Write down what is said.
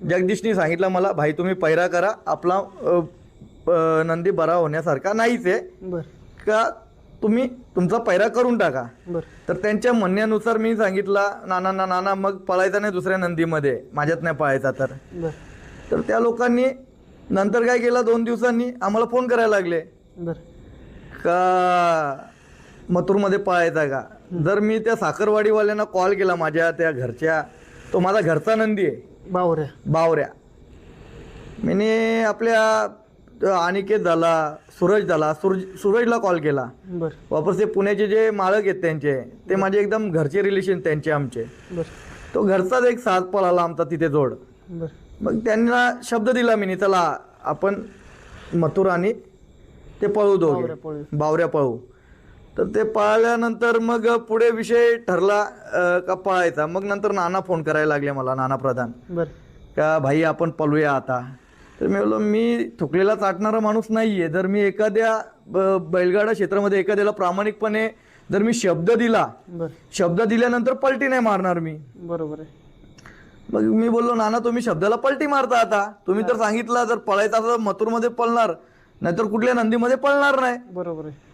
जगदीशनी सांगितलं मला, भाई तुम्ही पैरा करा, आपला नंदी बरा होण्यासारखा नाहीच आहे बर का, तुम्ही तुमचा पैरा करून टाका. बर तर त्यांच्या म्हणण्यानुसार मी सांगितलं नाना मग पळायचा नाही दुसऱ्या नंदीमध्ये, माझ्यात नाही पळायचा. बर तर त्या लोकांनी नंतर काय केलं, 2 दिवसांनी आम्हाला फोन करायला लागले बर का मथुरमध्ये पळायचा का. जर मी त्या साखरवाडीवाल्यांना कॉल केला, माझ्या त्या घरच्या, तो माझा घरचा नंदी आहे बावऱ्या बावऱ्या. मी आपल्या अनिकेत झाला, सूरज झाला, सूरजला कॉल केला. बर वापस ते पुण्याचे जे मालक आहेत त्यांचे, ते माझे एकदम घरचे रिलेशन त्यांचे आमचे. बर तो घरचाच एक साथ पळाला आमचा तिथे जोड. बर मग त्यांना शब्द दिला मी, चला आपण मथुर आणि ते पळू दोघे, बावऱ्या पळू. बावऱ्या पळू. तर ते पळाल्यानंतर मग पुढे विषय ठरला का पळायचा. मग नंतर नाना फोन करायला लागले मला, नाना प्रधान, बर का भाई आपण पळूया आता. तर मी बोललो मी थुकलेला चाटणारा माणूस नाहीये. जर मी एखाद्या बैलगाडा क्षेत्रामध्ये एखाद्याला प्रामाणिकपणे जर मी शब्द दिला, बर शब्द दिल्यानंतर पलटी नाही मारणार मी. बरोबर आहे. मग मी बोललो नाना तुम्ही शब्दाला पलटी मारता, आता तुम्ही तर सांगितलं जर पळायचं असं मथुरमध्ये पळणार, नाहीतर कुठल्या नंदीमध्ये पळणार नाही. बरोबर आहे.